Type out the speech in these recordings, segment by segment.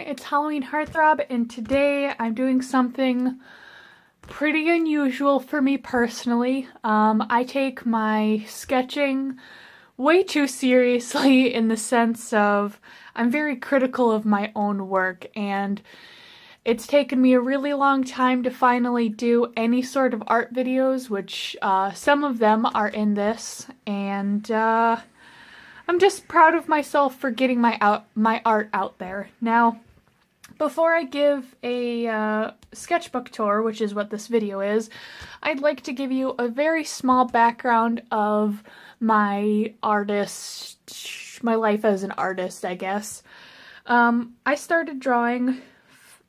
it's Halloween Heartthrob, and today I'm doing something pretty unusual for me personally. I take my sketching way too seriously in the sense of I'm very critical of my own work, and it's taken me a really long time to finally do any sort of art videos, which some of them are in this, and I'm just proud of myself for getting my art out there. Now, before I give a sketchbook tour, which is what this video is, I'd like to give you a very small background of my life as an artist, I guess. I started drawing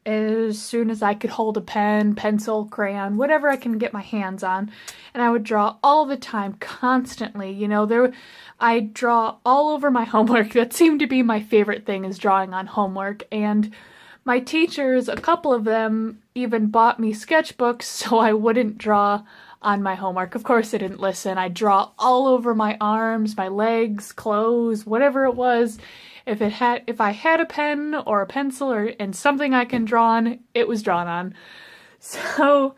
as soon as I could hold a pen, pencil, crayon, whatever I can get my hands on, and I would draw all the time, constantly. You know, I'd draw all over my homework. That seemed to be my favorite thing, is drawing on homework, and my teachers, a couple of them, even bought me sketchbooks so I wouldn't draw on my homework. Of course, I didn't listen. I'd draw all over my arms, my legs, clothes, whatever it was. If I had a pen or a pencil and something I can draw on, it was drawn on. So,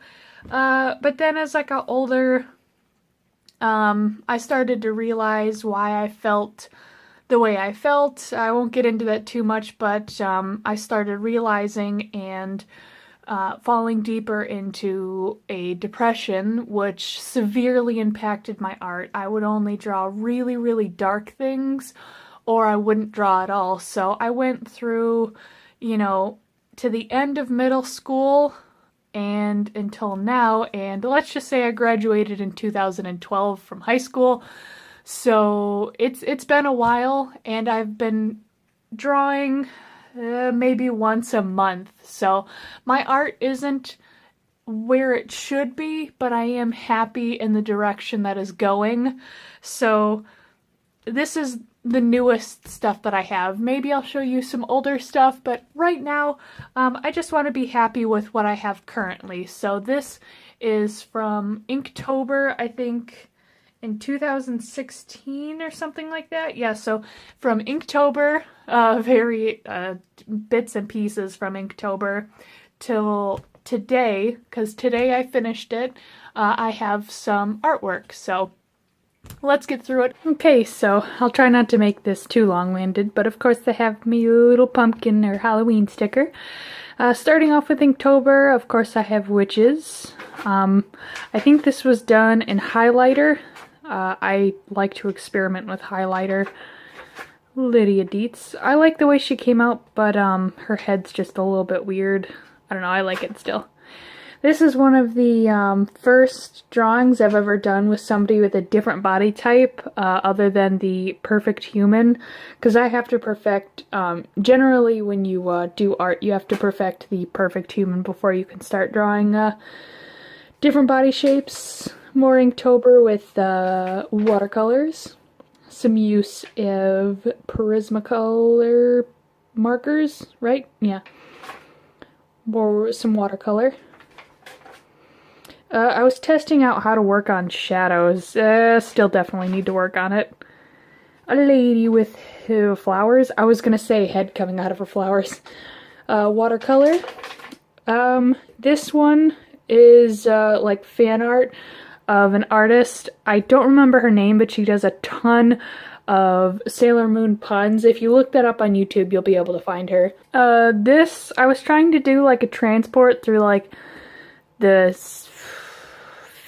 but then as I got older, I started to realize why I felt the way I felt. I won't get into that too much, but I started realizing and falling deeper into a depression, which severely impacted my art. I would only draw really, really dark things, or I wouldn't draw at all. So I went through, to the end of middle school and until now, and let's just say I graduated in 2012 from high school. So it's been a while, and I've been drawing maybe once a month. So my art isn't where it should be, but I am happy in the direction that is going. So this is the newest stuff that I have. Maybe I'll show you some older stuff, but right now I just want to be happy with what I have currently. So this is from Inktober, I think in 2016 or something like that. Yeah, so from Inktober, bits and pieces from Inktober till today, because today I finished it. I have some artwork, so let's get through it. Okay, so I'll try not to make this too long-winded, but of course I have me little pumpkin or Halloween sticker. Starting off with Inktober, of course I have witches. I think this was done in highlighter. I like to experiment with highlighter. Lydia Dietz. I like the way she came out, but her head's just a little bit weird. I don't know, I like it still. This is one of the first drawings I've ever done with somebody with a different body type other than the perfect human, because I have to perfect, generally when you do art, you have to perfect the perfect human before you can start drawing different body shapes. More Inktober with watercolors, some use of Prismacolor markers, right? Yeah. Some watercolor. I was testing out how to work on shadows. Still definitely need to work on it. A lady with flowers. I was gonna say head coming out of her flowers. Watercolor. This one is like fan art of an artist. I don't remember her name, but she does a ton of Sailor Moon puns. If you look that up on YouTube, you'll be able to find her. This, I was trying to do like a transport through like the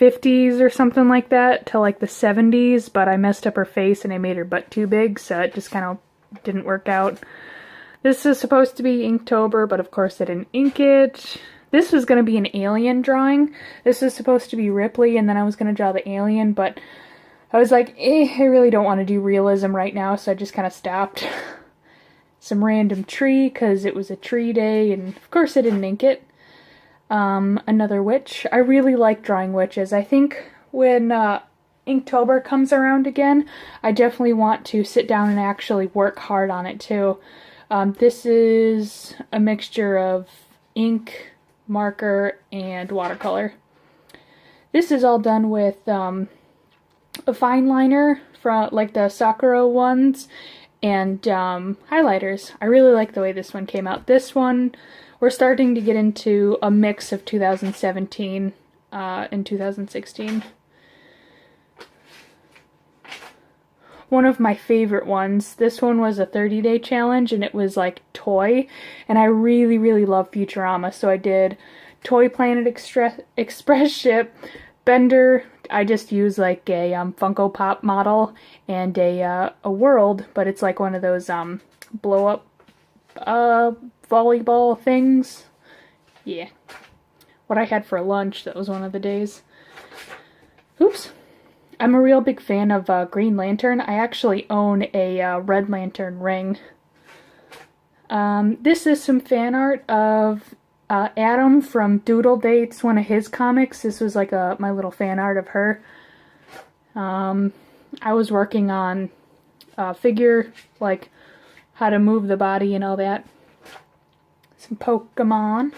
50s or something like that to like the 70s, but I messed up her face and I made her butt too big, so it just kind of didn't work out. This is supposed to be Inktober, but of course I didn't ink it. This was going to be an alien drawing. This was supposed to be Ripley, and then I was going to draw the alien, but I was like, I really don't want to do realism right now, so I just kind of stopped. Some random tree, because it was a tree day, and of course I didn't ink it. Another witch. I really like drawing witches. I think when Inktober comes around again, I definitely want to sit down and actually work hard on it too. This is a mixture of ink, marker, and watercolor. This is all done with a fine liner from like the Sakura ones, and highlighters. I really like the way this one came out. This one, we're starting to get into a mix of 2017 and 2016. One of my favorite ones, this one was a 30-day challenge, and it was like toy, and I really, really love Futurama, so I did Toy Planet Express Ship, Bender. I just use like a Funko Pop model and a world, but it's like one of those blow up volleyball things. Yeah. What I had for lunch, that was one of the days. Oops. I'm a real big fan of Green Lantern. I actually own a Red Lantern ring. This is some fan art of Adam from Doodle Dates, one of his comics. This was like my little fan art of her. I was working on a figure, like how to move the body and all that. Some Pokemon.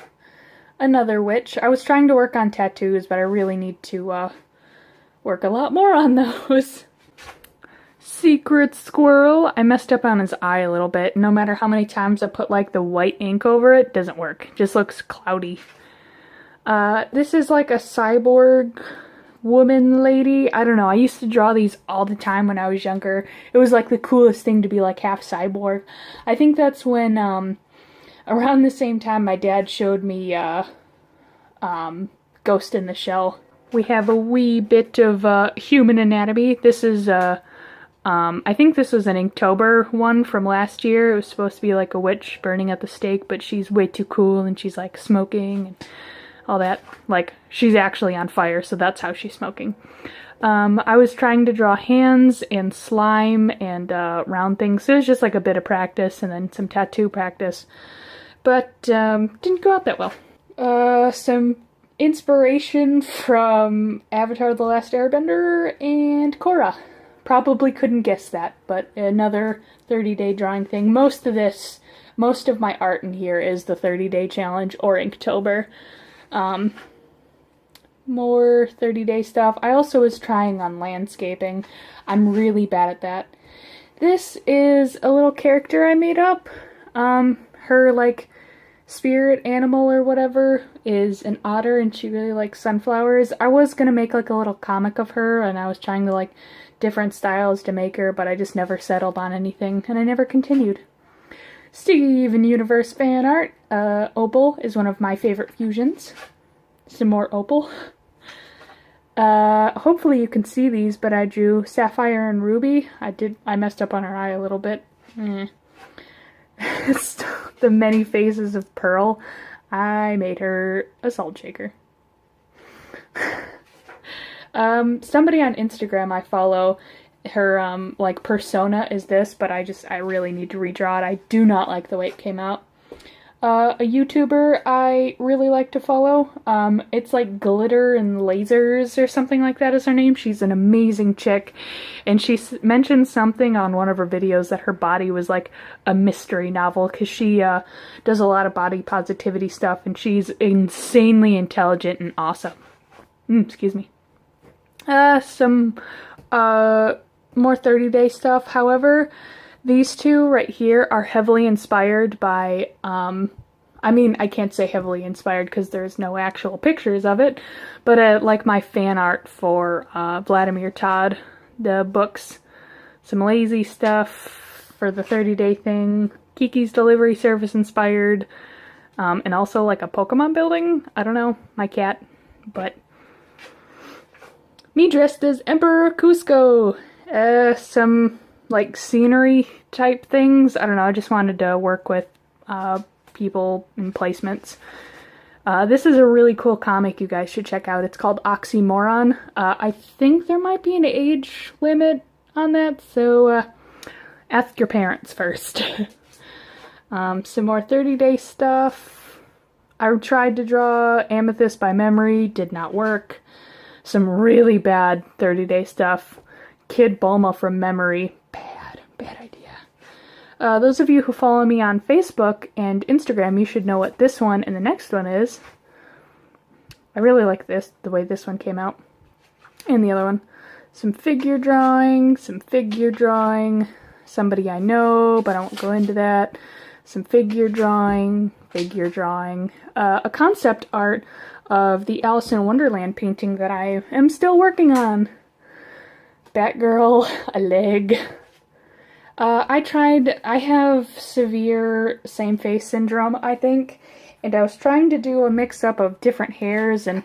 Another witch. I was trying to work on tattoos, but I really need to work a lot more on those. Secret Squirrel. I messed up on his eye a little bit. No matter how many times I put like the white ink over it, doesn't work. Just looks cloudy. This is like a cyborg woman lady. I don't know. I used to draw these all the time when I was younger. It was like the coolest thing to be like half cyborg. I think that's when around the same time my dad showed me Ghost in the Shell. We have a wee bit of human anatomy. This is I think this was an Inktober one from last year. It was supposed to be like a witch burning at the stake, but she's way too cool and she's like smoking and all that. Like, she's actually on fire, so that's how she's smoking. I was trying to draw hands and slime and round things, so it was just like a bit of practice and then some tattoo practice. But didn't go out that well. Some inspiration from Avatar: The Last Airbender and Korra. Probably couldn't guess that, but another 30-day drawing thing. Most of my art in here is the 30-day challenge or Inktober. More 30-day stuff. I also was trying on landscaping. I'm really bad at that. This is a little character I made up. Her, like, spirit animal or whatever is an otter, and she really likes sunflowers. I was gonna make, like, a little comic of her, and I was trying to, like, different styles to make her, but I just never settled on anything, and I never continued. Steven Universe fan art. Opal is one of my favorite fusions. Some more Opal. Hopefully you can see these, but I drew Sapphire and Ruby. I messed up on her eye a little bit. The many phases of Pearl. I made her a salt shaker. Somebody on Instagram I follow, her, like, persona is this, but I really need to redraw it. I do not like the way it came out. A YouTuber I really like to follow, it's like Glitter and Lasers or something like that is her name. She's an amazing chick, and she mentioned something on one of her videos that her body was like a mystery novel, because she does a lot of body positivity stuff, and she's insanely intelligent and awesome. Excuse me. Some more 30-day stuff. However, these two right here are heavily inspired by, I mean, I can't say heavily inspired because there's no actual pictures of it, but like my fan art for Vladimir Todd, the books. Some lazy stuff for the 30-day thing. Kiki's Delivery Service inspired, and also like a Pokemon building. I don't know, my cat, but me dressed as Emperor Cusco. Some like scenery type things. I don't know, I just wanted to work with people and placements. This is a really cool comic you guys should check out. It's called Oxymoron. I think there might be an age limit on that, so ask your parents first. Some more 30-day stuff. I tried to draw Amethyst by memory, did not work. Some really bad 30-day stuff. Kid Bulma from memory. Bad idea. Those of you who follow me on Facebook and Instagram, you should know what this one and the next one is. I really like this, the way this one came out. And the other one. Some figure drawing, somebody I know, but I won't go into that. Some figure drawing, a concept art of the Alice in Wonderland painting that I am still working on. Batgirl, a leg. I have severe same face syndrome, I think, and I was trying to do a mix-up of different hairs and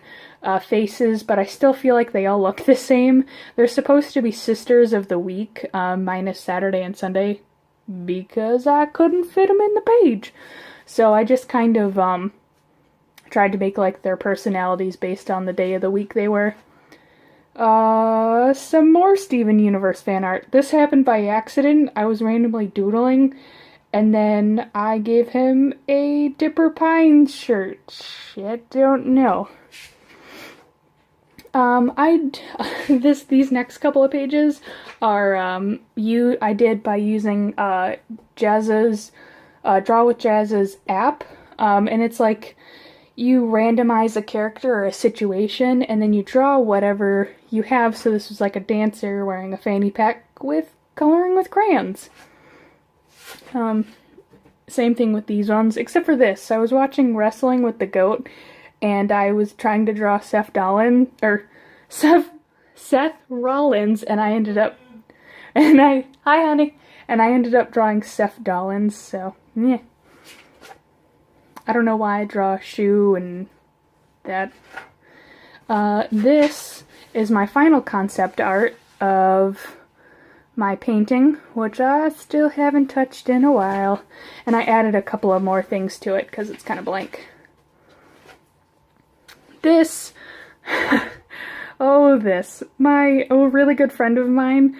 faces, but I still feel like they all look the same. They're supposed to be sisters of the week, minus Saturday and Sunday, because I couldn't fit them in the page. So I just kind of tried to make like their personalities based on the day of the week they were. Some more Steven Universe fan art. This happened by accident. I was randomly doodling, and then I gave him a Dipper Pines shirt. Shit, don't know. These next couple of pages are, I did by using, Jazz's, Draw with Jazz's app, and it's like, you randomize a character or a situation, and then you draw whatever you have. So this was like a dancer wearing a fanny pack with coloring with crayons. Same thing with these ones, except for this. I was watching Wrestling with the Goat, and I was trying to draw Seth Rollins, and I ended up, hi honey, and I ended up drawing Seth Dollins, so, yeah. I don't know why I draw a shoe and that. This is my final concept art of my painting, which I still haven't touched in a while. And I added a couple of more things to it because it's kind of blank. This, my really good friend of mine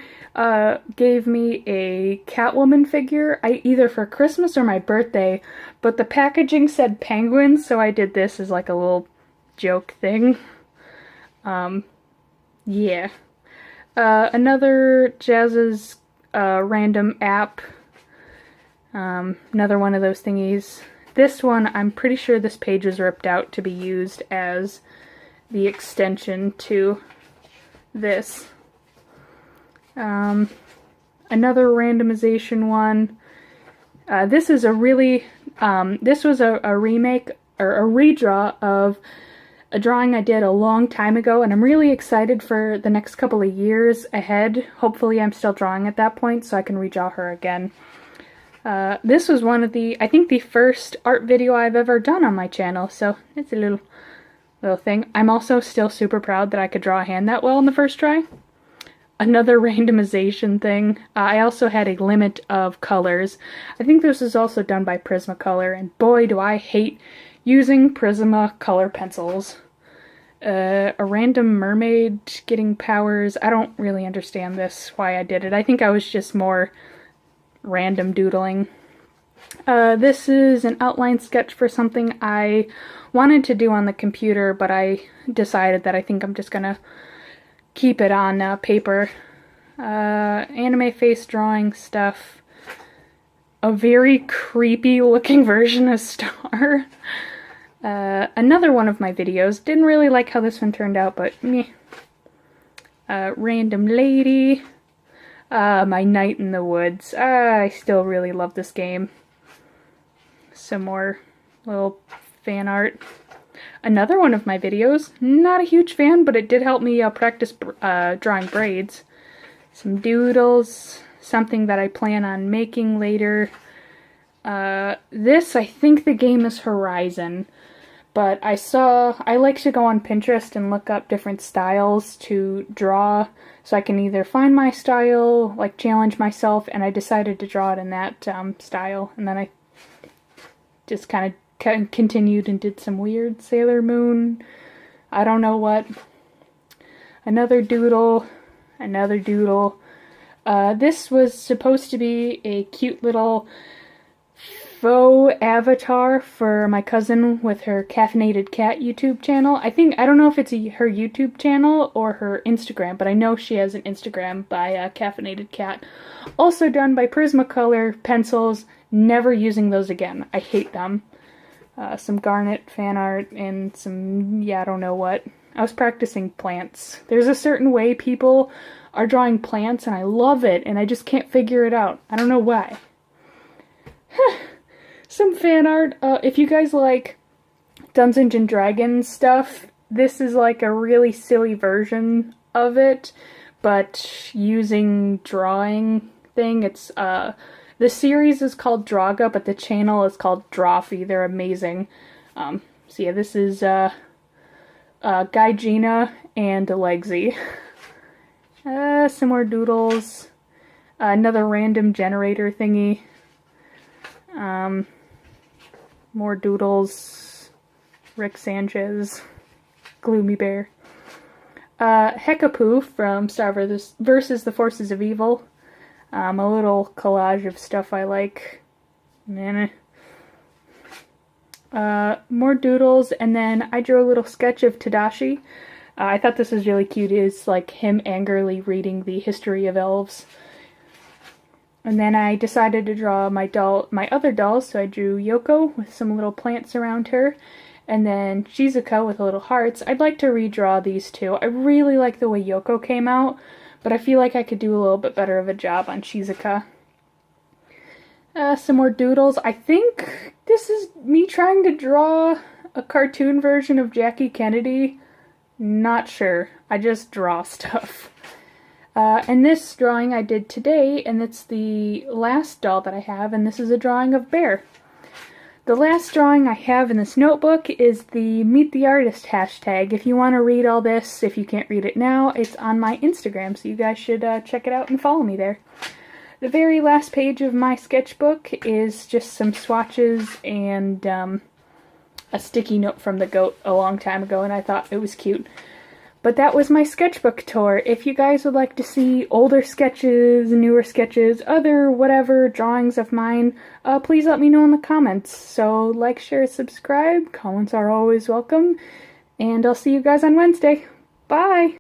gave me a Catwoman figure, either for Christmas or my birthday, but the packaging said penguin, so I did this as like a little joke thing. Yeah. Another Jazz's random app. Another one of those thingies. This one, I'm pretty sure this page is ripped out to be used as the extension to this. Another randomization one. This is a really, this was a remake, or a redraw of a drawing I did a long time ago, and I'm really excited for the next couple of years ahead. Hopefully I'm still drawing at that point so I can redraw her again. This was one of I think the first art video I've ever done on my channel, so it's a little thing. I'm also still super proud that I could draw a hand that well in the first try. Another randomization thing. I also had a limit of colors. I think this is also done by Prismacolor, and boy do I hate using Prismacolor pencils. A random mermaid getting powers. I don't really understand this, why I did it. I think I was just more random doodling. This is an outline sketch for something I wanted to do on the computer, but I decided that I think I'm just gonna keep it on paper. Anime face drawing stuff. A very creepy looking version of Star. Another one of my videos. Didn't really like how this one turned out, but meh. Random lady. My Night in the Woods. I still really love this game. Some more little fan art. Another one of my videos. Not a huge fan, but it did help me practice drawing braids. Some doodles. Something that I plan on making later. This, I think the game is Horizon. But I like to go on Pinterest and look up different styles to draw, so I can either find my style, like challenge myself, and I decided to draw it in that style, and then I just kind of continued and did some weird Sailor Moon, I don't know what. Another doodle. This was supposed to be a cute little faux avatar for my cousin with her Caffeinated Cat YouTube channel. I don't know if it's her YouTube channel or her Instagram, but I know she has an Instagram by Caffeinated Cat. Also done by Prismacolor pencils. Never using those again. I hate them. Some Garnet fan art and some, I don't know what. I was practicing plants. There's a certain way people are drawing plants, and I love it, and I just can't figure it out. I don't know why. Some fan art. If you guys like Dungeons and Dragons stuff, this is like a really silly version of it, but using drawing thing. It's the series is called Draga, but the channel is called Drawfee. They're amazing. So yeah, this is Gaijina and Legsy. Some more doodles. Another random generator thingy. More doodles. Rick Sanchez. Gloomy Bear. Hekapoo from Star vs. the Forces of Evil. A little collage of stuff I like. More doodles, and then I drew a little sketch of Tadashi. I thought this was really cute. It's like him angrily reading the history of elves. And then I decided to draw my other dolls, so I drew Yoko with some little plants around her, and then Shizuka with little hearts. I'd like to redraw these two. I really like the way Yoko came out, but I feel like I could do a little bit better of a job on Shizuka. Some more doodles. I think this is me trying to draw a cartoon version of Jackie Kennedy. Not sure. I just draw stuff. And this drawing I did today, and it's the last doll that I have, and this is a drawing of Bear. The last drawing I have in this notebook is the Meet the Artist hashtag. If you want to read all this, if you can't read it now, it's on my Instagram, so you guys should check it out and follow me there. The very last page of my sketchbook is just some swatches and a sticky note from the goat a long time ago, and I thought it was cute. But that was my sketchbook tour. If you guys would like to see older sketches, newer sketches, other whatever drawings of mine, please let me know in the comments. So like, share, subscribe. Comments are always welcome. And I'll see you guys on Wednesday. Bye!